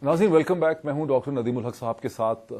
नाज़रीन welcome back. मैं हूं डॉक्टर नदीम उल हक साहब के साथ,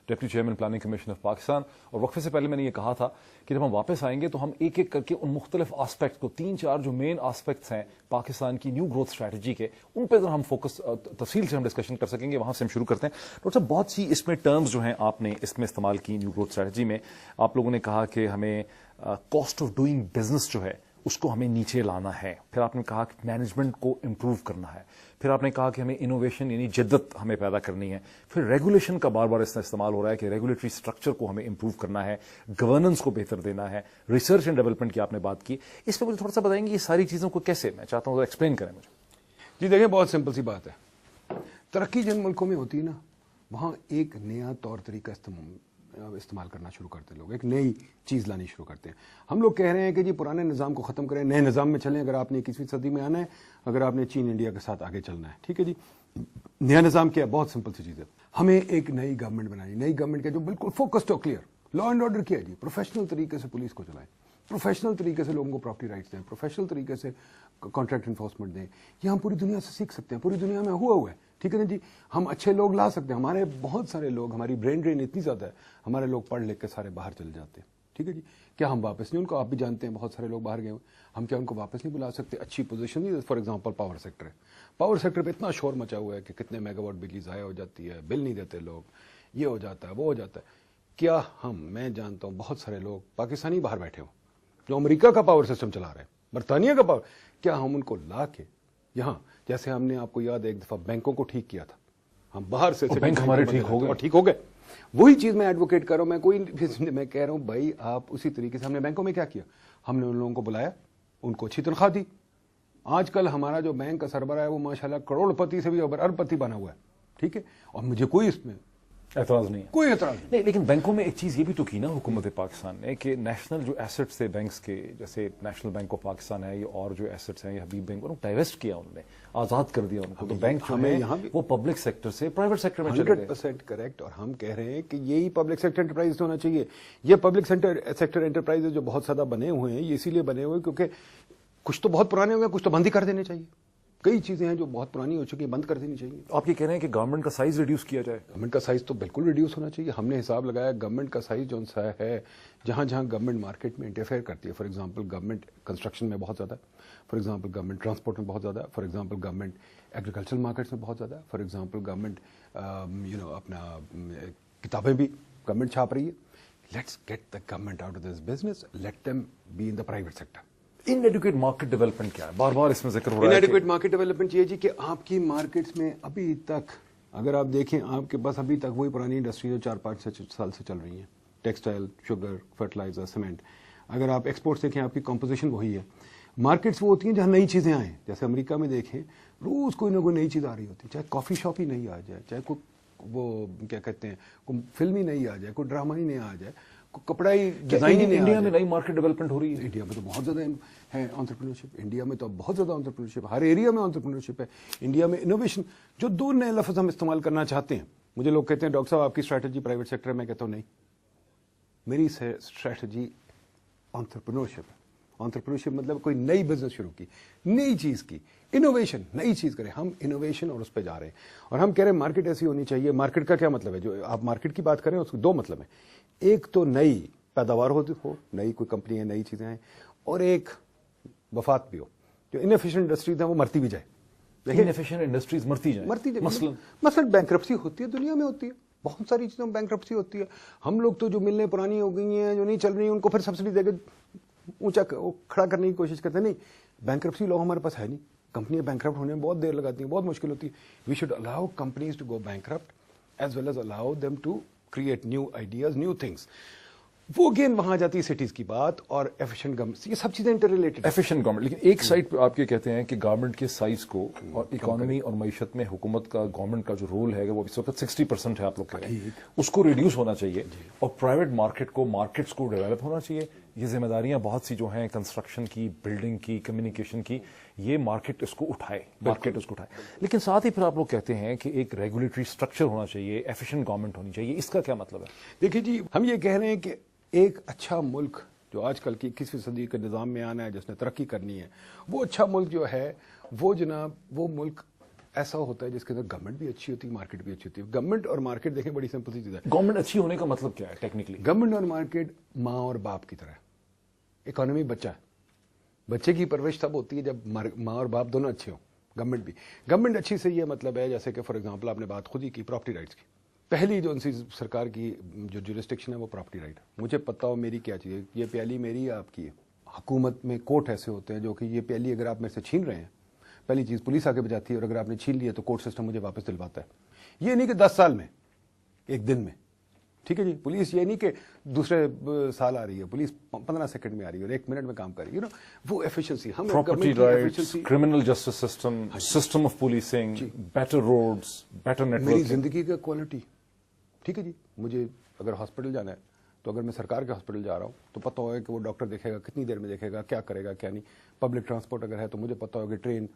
deputy chairman planning commission of Pakistan. और वक्फे से पहले मैंने ये कहा था कि जब हम वापस आएंगे तो हम एक एक करके उन मुख्तलिफ आस्पेक्ट को, 3-4 जो मेन आस्पेक्ट्स हैं पाकिस्तान की न्यू ग्रोथ स्ट्रैटेजी के, उन पर हम फोकस तफसील से हम डिस्कशन कर सकेंगे। वहां से हम शुरू करते हैं। डॉक्टर साहब, बहुत सी इसमें टर्म्स जो हैं आपने इसमें इस्तेमाल की न्यू ग्रोथ स्ट्रैटेजी में। आप लोगों ने कहा कि हमें कॉस्ट ऑफ डूइंग बिजनेस जो है उसको हमें नीचे लाना है। फिर आपने कहा कि मैनेजमेंट को इम्प्रूव करना है। फिर आपने कहा कि हमें इनोवेशन यानी जिद्दत हमें पैदा करनी है। फिर रेगुलेशन का बार बार इसमें इस्तेमाल हो रहा है कि रेगुलेटरी स्ट्रक्चर को हमें इम्प्रूव करना है, गवर्नेंस को बेहतर देना है, रिसर्च एंड डेवलपमेंट की आपने बात की। इस पर मुझे थोड़ा सा बताएंगे ये सारी चीज़ों को कैसे, मैं चाहता हूँ एक्सप्लेन करें मुझे। जी देखिए, बहुत सिंपल सी बात है। तरक्की जिन मुल्कों में होती है ना, वहाँ एक नया तौर तरीका इस्तेमाल करना शुरू करते हैं लोग, एक नई चीज़ लानी शुरू करते हैं। हम लोग कह रहे हैं कि जी पुराने निज़ाम को ख़त्म करें, नए निज़ाम में चलें। अगर आपने 21वीं सदी में आना है, अगर आपने चीन इंडिया के साथ आगे चलना है, ठीक है जी। नया निज़ाम क्या है? बहुत सिंपल सी चीज़ है। हमें एक नई गवर्नमेंट बनानी। नई गवर्नमेंट क्या, जो बिल्कुल फोकस्ड और क्लियर, लॉ एंड ऑर्डर किया है जी, प्रोफेशनल तरीके से पुलिस को चलाएं, प्रोफेशनल तरीके से लोगों को प्रॉपर्टी राइट्स दें, प्रोफेशनल तरीके से कॉन्ट्रैक्ट इन्फोर्समेंट दें। ये हम पूरी दुनिया से सीख सकते हैं, पूरी दुनिया में हुआ है, ठीक है ना जी। हम अच्छे लोग ला सकते हैं। हमारे बहुत सारे लोग, हमारी ब्रेन ड्रेन इतनी ज़्यादा है, हमारे लोग पढ़ लिख के सारे बाहर चले जाते हैं, ठीक है जी। क्या हम वापस नहीं उनको, आप भी जानते हैं बहुत सारे लोग बाहर गए हुए, हम क्या उनको वापस नहीं बुला सकते? अच्छी पोजीशन नहीं। फॉर एग्जांपल पावर सेक्टर है, पावर सेक्टर पे इतना शोर मचा हुआ है कि कितने मेगावाट बिजली ज़ाया हो जाती है, बिल नहीं देते लोग, ये हो जाता है, वो हो जाता है। क्या मैं जानता हूँ बहुत सारे लोग पाकिस्तानी बाहर बैठे हो जो अमेरिका का पावर सिस्टम चला रहे हैं, बरतानिया का पावर, क्या हम उनको ला के यहाँ, जैसे हमने आपको याद है एक दफा बैंकों को ठीक किया था, हम बाहर से बैंक हमारे ठीक हो गए और ठीक हो गए। वही चीज मैं एडवोकेट कर रहा हूं। मैं कह रहा हूं भाई, आप उसी तरीके से, हमने बैंकों में क्या किया, हमने उन लोगों को बुलाया, उनको अच्छी तनख्वाह दी। आजकल हमारा जो बैंक का सरबराह है वो माशाल्लाह करोड़पति से भी अरबपति बना हुआ है, ठीक है। और मुझे कोई इसमें एतराज नहीं है, कोई एतराज नहीं। लेकिन बैंकों में एक चीज़ ये भी तो की ना हुकूमत पाकिस्तान ने कि नेशनल जो एसेट्स थे बैंक्स के, जैसे नेशनल बैंक ऑफ पाकिस्तान है, ये और जो एसेट्स हैं, ये हबीब बैंक, उनको डाइवेस्ट किया, उन्होंने आज़ाद कर दिया उनको। तो बैंक जो है यहाँ वो पब्लिक सेक्टर से प्राइवेट सेक्टर में चले गए। 100% करेक्ट। और हम कह रहे हैं कि यही पब्लिक सेक्टर एंटरप्राइज होना चाहिए। ये पब्लिक सेक्टर एंटरप्राइज जो बहुत ज़्यादा बने हुए हैं, ये इसीलिए बने हुए क्योंकि कुछ तो बहुत पुराने हो गए, कुछ तो बंद ही कर देने चाहिए। कई चीजें हैं जो बहुत पुरानी हो चुकी हैं, बंद कर देनी चाहिए। आप ये कह रहे हैं कि गवर्नमेंट का साइज रिड्यूस किया जाए? गवर्नमेंट का साइज तो बिल्कुल रिड्यूस होना चाहिए। हमने हिसाब लगाया, गवर्नमेंट का साइज जो सा है, जहां जहां गवर्नमेंट मार्केट में इंटरफेयर करती है, फॉर एग्जांपल गवर्नमेंट कंस्ट्रक्शन में बहुत ज़्यादा है, फॉर एग्जांपल गवर्नमेंट ट्रांसपोर्ट में बहुत ज़्यादा है, for example government agricultural markets में बहुत ज़्यादा है, फॉर एग्जांपल गवर्नमेंट अपना किताबें भी गवर्नमेंट छाप रही है। Let's get the government out of this business, let them be in the private sector. Inadequate market development क्या है? बार बार इसमें जिक्र हो रहा है। इनएडुकेट मार्केट डेवलपमेंट ये जी कि आपकी मार्केट्स में अभी तक, अगर आप देखें, आपके पास अभी तक वही पुरानी इंडस्ट्री जो 4-5 साल से चल रही है, टेक्सटाइल, शुगर, फर्टिलाइजर, सीमेंट। अगर आप एक्सपोर्ट्स देखें, आपकी कॉम्पोजिशन वही है। मार्केट्स वो होती हैं जहाँ नई चीज़ें आएँ। जैसे अमेरिका में देखें, रोज़ कोई ना कोई नई चीज़ आ रही होती है, चाहे कॉफ़ी शॉप ही नहीं आ जाए, चाहे कोई वो क्या कहते हैं, कोई फिल्म ही नहीं आ जाए, कोई ड्रामा ही नहीं आ जाए, कपड़ा ही डिजाइन ही नहीं। इंडिया में नई मार्केट डेवलपमेंट हो रही है। इंडिया में तो बहुत ज्यादा है एंटरप्रेन्योरशिप। इंडिया में तो बहुत ज्यादा एंटरप्रेन्योरशिप, हर एरिया में एंटरप्रेन्योरशिप है। इंडिया में इनोवेशन, जो 2 नए लफ्ज हम इस्तेमाल करना चाहते हैं। मुझे लोग कहते हैं डॉक्टर साहब आपकी स्ट्रैटेजी प्राइवेट सेक्टर है, मैं कहता हूं नहीं, मेरी स्ट्रैटेजी एंटरप्रेन्योरशिप है। एंटरप्रेन्योरशिप मतलब कोई नई बिजनेस शुरू की, नई चीज की, इनोवेशन, नई चीज करें। हम इनोवेशन और उस पर जा रहे हैं। और हम कह रहे हैं मार्केट ऐसी होनी चाहिए। मार्केट का क्या मतलब है? जो आप मार्केट की बात करें उसके 2 मतलब है। एक तो नई पैदावार हो, नई कोई कंपनी है, नई चीजें हैं, और एक वफात भी हो। जो इनएफिशिएंट इंडस्ट्रीज हैं वो मरती भी जाए। इनएफिशिएंट इंडस्ट्रीज मरती जाए। मसलन बैंक्रप्सी होती है, दुनिया में होती है, बहुत सारी चीजों में बैंक्रप्सी होती है। हम लोग तो जो मिलने पुरानी हो गई हैं, जो नहीं चल रही हैं, उनको फिर सब्सिडी देकर ऊंचा खड़ा करने की कोशिश करते हैं। नहीं, बैंक्रप्सी लॉ हमारे पास है नहीं। कंपनियां बैंक्रप्ट होने में बहुत देर लगाती हैं, बहुत मुश्किल होती है। We should allow companies to go bankrupt as well as allow them to create new ideas, new things. वो अगेन वहां जाती है सिटीज की बात और एफिशिएंट गवर्नमेंट, ये सब चीजें इंटर रिलेटेड। एफिशिएंट गवर्नमेंट, लेकिन एक साइड पे आप ये कहते हैं कि गवर्नमेंट के साइज को और इकोनॉमी और मईशत में हुकूमत का, गवर्नमेंट का जो रोल है वो इस वक्त 60% है, आप लोग कह रहे हैं, उसको रिड्यूस होना चाहिए और प्राइवेट मार्केट को, मार्केट्स को डेवलप होना चाहिए। ये जिम्मेदारियां बहुत सी जो हैं, कंस्ट्रक्शन की, बिल्डिंग की, कम्युनिकेशन की, ये मार्केट इसको उठाए, मार्केट इसको उठाए। लेकिन साथ ही फिर आप लोग कहते हैं कि एक रेगुलेटरी स्ट्रक्चर होना चाहिए, एफिशिएंट गवर्नमेंट होनी चाहिए। इसका क्या मतलब है? देखिए जी, हम ये कह रहे हैं कि एक अच्छा मुल्क जो आजकल की 21वीं सदी के निज़ाम में आना है, जिसने तरक्की करनी है, वो अच्छा मुल्क जो है वो जनाब, वो मुल्क ऐसा होता है जिसके अंदर गवर्नमेंट भी अच्छी होती है, मार्केट भी अच्छी होती है। गवर्नमेंट और मार्केट देखें, बड़ी सिंपल सी चीज है। गवर्नमेंट अच्छी होने का मतलब क्या है टेक्निकली? गवर्नमेंट और मार्केट माँ और बाप की तरह है। इकोनॉमी बच्चा है, बच्चे की परवरिश तब होती है जब माँ और बाप दोनों अच्छे हों। गवर्नमेंट भी, गवर्नमेंट अच्छी से ये मतलब है, जैसे कि फॉर एग्जांपल आपने बात खुद ही की प्रॉपर्टी राइट्स की। पहली जो उनसी सरकार की जो जुरिस्डिक्शन है वो प्रॉपर्टी राइट है। मुझे पता हो मेरी क्या चीज़ है, ये प्याली मेरी या आपकी है। हुकूमत में कोर्ट ऐसे होते हैं जो कि ये प्याली अगर आप मेरे से छीन रहे हैं, पहली चीज़ पुलिस आके बजाती है, और अगर आपने छीन लिया तो कोर्ट सिस्टम मुझे वापस दिलवाता है। ये नहीं कि 10 साल में, एक दिन में, ठीक है जी। पुलिस ये नहीं कि दूसरे साल आ रही है, पुलिस 15 सेकंड में आ रही है और 1 मिनट में काम कर रही है। वो एफिशिएंसी, हम property rights, criminal justice system, system of policing, better roads, better network, मेरी जिंदगी का क्वालिटी, ठीक है जी। मुझे अगर हॉस्पिटल जाना है तो अगर मैं सरकार के हॉस्पिटल जा रहा हूँ तो पता होगा कि वो डॉक्टर देखेगा, कितनी देर में देखेगा, क्या करेगा क्या नहीं। पब्लिक ट्रांसपोर्ट अगर है तो मुझे पता होगा कि ट्रेन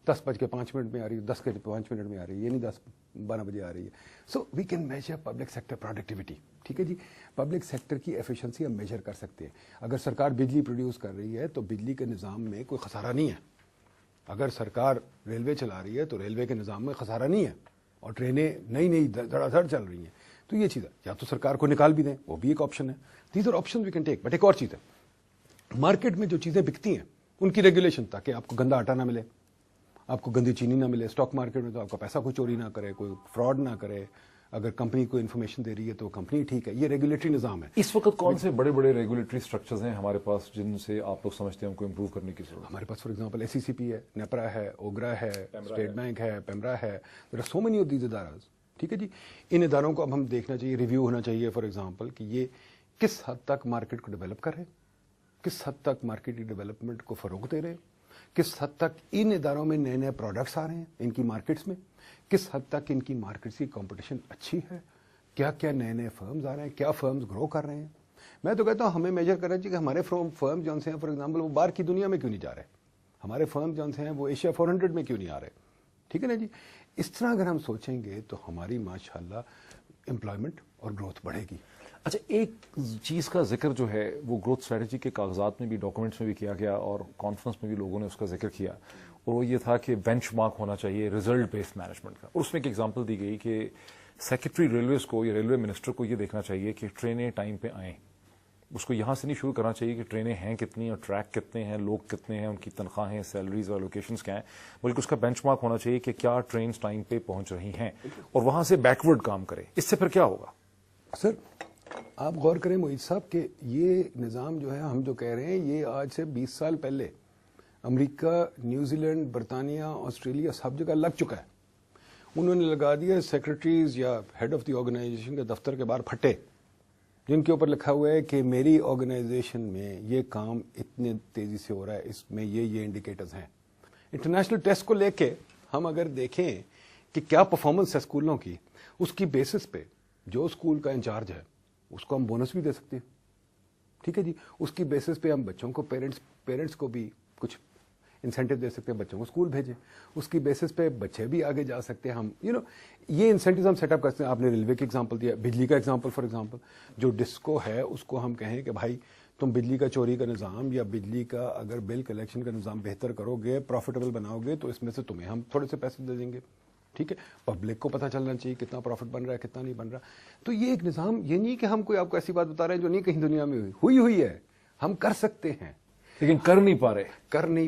10:05 में आ रही है, 10:05 में आ रही है, ये नहीं 10-12 बजे आ रही है। So we can measure public sector productivity, ठीक है जी। पब्लिक सेक्टर की एफिशिएंसी हम मेजर कर सकते हैं। अगर सरकार बिजली प्रोड्यूस कर रही है तो बिजली के निज़ाम में कोई खसारा नहीं है। अगर सरकार रेलवे चला रही है तो रेलवे के निज़ाम में खसारा नहीं है, और ट्रेनें नई नई धड़ाधड़ चल रही हैं। तो ये चीज़ है, या तो सरकार को निकाल भी दें, वो भी एक ऑप्शन है। These are option we can take. But एक और चीज़ है, मार्केट में जो चीज़ें बिकती हैं उनकी रेगुलेशन, ताकि आपको गंदा आटा ना मिले, आपको गंदी चीनी ना मिले। स्टॉक मार्केट में तो आपका पैसा कोई चोरी ना करे, कोई फ्रॉड ना करे। अगर कंपनी को इन्फॉर्मेशन दे रही है तो कंपनी ठीक है। ये रेगुलेटरी निज़ाम है। इस वक्त कौन से बड़े बड़े रेगुलेटरी स्ट्रक्चर्स हैं हमारे पास जिनसे आप लोग समझते हैं हमको इंप्रूव करने की जरूरत? हमारे पास फॉर एग्जांपल एससीसीपी है, नेपरा है, ओगरा है, स्टेट बैंक है, पेमरा है। There are so many of these इदारास, ठीक है जी। इन इदारों को अब हम देखना चाहिए, रिव्यू होना चाहिए फॉर एग्जांपल कि ये किस हद तक मार्केट को डेवलप कर रहे हैं, किस हद तक मार्केट की डेवलपमेंट को फरोग दे रहे हैं, किस हद तक इन इदारों में नए नए प्रोडक्ट्स आ रहे हैं इनकी मार्केट्स में, किस हद तक इनकी मार्केट्स की कंपटीशन अच्छी है, क्या क्या नए नए फर्म्स आ रहे हैं, क्या फर्म्स ग्रो कर रहे हैं। मैं तो कहता हूं हमें मेजर करना चाहिए कि हमारे फर्म जो हैं फॉर एग्जांपल वो बाहर की दुनिया में क्यों नहीं जा रहे, हमारे फर्म जो हैं वो एशिया 400 में क्यों नहीं आ रहे, ठीक है ना जी। इस तरह अगर हम सोचेंगे तो हमारी माशाल्लाह एम्प्लॉयमेंट और ग्रोथ बढ़ेगी। अच्छा, एक चीज़ का जिक्र जो है वो ग्रोथ स्ट्रेटजी के कागजात में भी, डॉक्यूमेंट्स में भी किया गया और कॉन्फ्रेंस में भी लोगों ने उसका जिक्र किया, और वो ये था कि बेंचमार्क होना चाहिए रिजल्ट बेस्ड मैनेजमेंट का। और उसमें एक एग्जांपल दी गई कि सेक्रेटरी रेलवेज को या रेलवे मिनिस्टर को ये देखना चाहिए कि ट्रेनें टाइम पे आएँ। उसको यहाँ से नहीं शुरू करना चाहिए कि ट्रेनें हैं कितनी और ट्रैक कितने हैं, लोग कितने हैं, उनकी तनख्वाहें, सैलरीज और लोकेशंस क्या हैं, बल्कि उसका बेंचमार्क होना चाहिए कि क्या ट्रेन टाइम पे पहुंच रही हैं, और वहां से बैकवर्ड काम करे। इससे फिर क्या होगा? सर आप गौर करें मोहित साहब कि ये निज़ाम जो है हम जो कह रहे हैं ये आज से 20 साल पहले अमेरिका, न्यूजीलैंड, बरतानिया, ऑस्ट्रेलिया सब जगह लग चुका है। उन्होंने लगा दिया सेक्रेटरीज या हेड ऑफ द ऑर्गेनाइजेशन के दफ्तर के बाहर फटे, जिनके ऊपर लिखा हुआ है कि मेरी ऑर्गेनाइजेशन में ये काम इतने तेजी से हो रहा है, इसमें ये इंडिकेटर्स हैं। इंटरनेशनल टेस्ट को लेके हम अगर देखें कि क्या परफॉर्मेंस है स्कूलों की, उसकी बेसिस पे जो स्कूल का इंचार्ज है उसको हम बोनस भी दे सकते हैं, ठीक है जी। उसकी बेसिस पे हम बच्चों को, पेरेंट्स को भी कुछ इंसेंटिव दे सकते हैं, बच्चों को स्कूल भेजें। उसकी बेसिस पे बच्चे भी आगे जा सकते हैं। हम ये इंसेंटिव हम सेटअप करते हैं। आपने रेलवे का एग्जांपल दिया, बिजली का एग्जांपल फॉर एग्जांपल जो डिस्को है उसको हम कहें कि भाई तुम बिजली का चोरी का निज़ाम या बिजली का अगर बिल कलेक्शन का निज़ाम बेहतर करोगे, प्रॉफिटेबल बनाओगे, तो इसमें से तुम्हें हम थोड़े से पैसे दे देंगे, ठीक है। पब्लिक को पता चलना चाहिए कितना प्रॉफिट बन रहा है, कितना नहीं बन रहा। तो ये एक निज़ाम, ये नहीं कि हम कोई आपको ऐसी बात बता रहे हैं जो नहीं कहीं दुनिया में हुई है, हम कर सकते हैं, लेकिन कर नहीं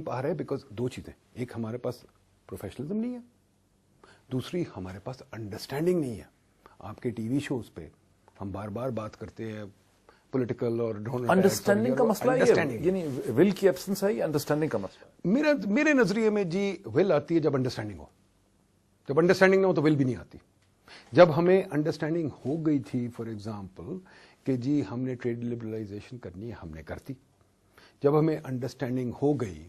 पा रहे बिकॉज दो चीजें, एक हमारे पास प्रोफेशनलिज्म नहीं है, दूसरी हमारे पास अंडरस्टैंडिंग नहीं है। आपके टीवी शोज पे हम बार बार बात करते हैं पॉलिटिकल और अंडरस्टैंडिंग का मसला है, यानी विल की एब्सेंस है, अंडरस्टैंडिंग का मसला। मेरे नजरिए में जी विल आती है जब अंडरस्टैंडिंग हो, जब अंडरस्टैंडिंग ना हो तो विल भी नहीं आती। जब हमें अंडरस्टैंडिंग हो गई थी फॉर एग्जाम्पल कि जी हमने ट्रेड लिबरलाइजेशन करनी है, हमने कर दी। जब हमें अंडरस्टैंडिंग हो गई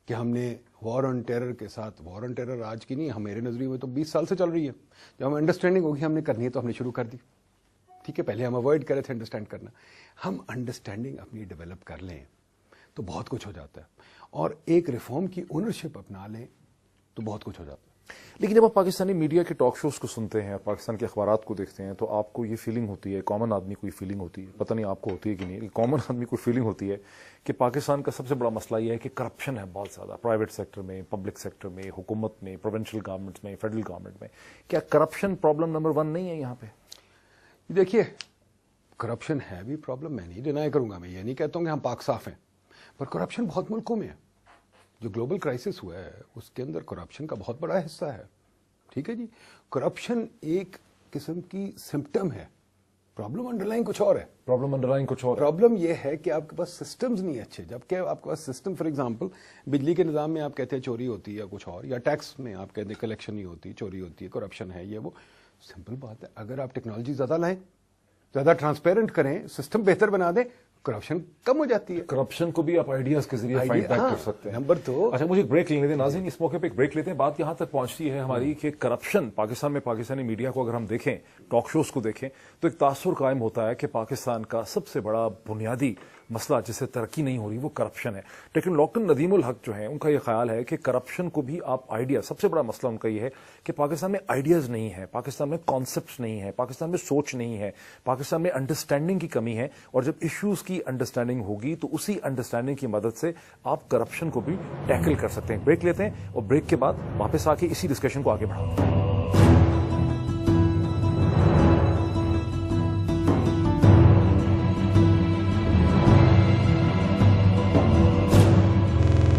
कि हमने वॉर ऑन टेरर के साथ, वॉर ऑन टेरर आज की नहीं है, मेरे नजरिए में तो 20 साल से चल रही है, जब हमें अंडरस्टैंडिंग होगी हमने करनी है तो हमने शुरू कर दी, ठीक है। पहले हम अवॉइड कर रहे थे अंडरस्टैंड करना, हम अंडरस्टैंडिंग अपनी डेवलप कर लें तो बहुत कुछ हो जाता है, और एक रिफॉर्म की ओनरशिप अपना लें तो बहुत कुछ हो जाता है। لیکن جب آپ پاکستانی میڈیا کے ٹاک شوز کو سنتے ہیں اور پاکستان کے اخبارات کو دیکھتے ہیں تو آپ کو یہ فیلنگ ہوتی ہے, کامن آدمی کو یہ فیلنگ ہوتی ہے, پتہ نہیں آپ کو ہوتی ہے کہ نہیں, کامن آدمی کو فیلنگ ہوتی ہے کہ پاکستان کا سب سے بڑا مسئلہ یہ ہے کہ کرپشن ہے بہت زیادہ, پرائیویٹ سیکٹر میں, پبلک سیکٹر میں, حکومت میں, پروونشل گورنمنٹ میں, فیڈرل گورنمنٹ میں. کیا کرپشن پرابلم نمبر 1 نہیں ہے یہاں پہ؟ دیکھیے, کرپشن ہے بھی پرابلم, میں نہیں ڈینائی کروں گا, میں یہ نہیں کہتا ہوں کہ ہم پاک صاف ہیں, پر کرپشن بہت ملکوں میں ہے. جو گلوبل کرائسس ہوا ہے اس کے اندر کرپشن کا بہت بڑا حصہ ہے. ٹھیک ہے جی, کرپشن ایک قسم کی سمپٹم ہے, پرابلم انڈر لائن کچھ اور ہے. پرابلم انڈر لائن کچھ اور. پرابلم یہ ہے کہ آپ کے پاس سسٹمز نہیں اچھے, جبکہ آپ کے پاس سسٹم, فار ایگزامپل بجلی کے نظام میں آپ کہتے ہیں چوری ہوتی ہے یا کچھ اور, یا ٹیکس میں آپ کہتے ہیں کلیکشن نہیں ہوتی, چوری ہوتی ہے, کرپشن ہے, یہ وہ. سمپل بات ہے, اگر آپ ٹیکنالوجی زیادہ لائیں, زیادہ ٹرانسپیرنٹ کریں, سسٹم بہتر بنا دیں, کرپشن کم ہو جاتی ہے. کرپشن کو بھی آپ آئیڈیاز کے ذریعے فائٹ بیک کر سکتے ہیں. نمبر 2. اچھا, مجھے ایک بریک لینے دیں ناظرین, اس موقع پہ ایک بریک لیتے ہیں. بات یہاں تک پہنچتی ہے ہماری کہ کرپشن پاکستان میں, پاکستانی میڈیا کو اگر ہم دیکھیں, ٹاک شوز کو دیکھیں, تو ایک تاثر قائم ہوتا ہے کہ پاکستان کا سب سے بڑا بنیادی مسئلہ جس سے ترقی نہیں ہو رہی وہ کرپشن ہے. لیکن ڈاکٹر ندیم الحق جو ہیں ان کا یہ خیال ہے کہ کرپشن کو بھی آپ آئیڈیا, سب سے بڑا مسئلہ ان کا یہ ہے کہ پاکستان میں آئیڈیاز نہیں ہے, پاکستان میں کانسیپٹس نہیں ہے, پاکستان میں سوچ نہیں ہے, پاکستان میں انڈرسٹینڈنگ کی کمی ہے. اور جب ایشوز کی انڈرسٹینڈنگ ہوگی تو اسی انڈرسٹینڈنگ کی مدد سے آپ کرپشن کو بھی ٹیکل کر سکتے ہیں. بریک لیتے ہیں اور بریک کے بعد واپس آ کے اسی ڈسکشن کو آگے بڑھاتے ہیں.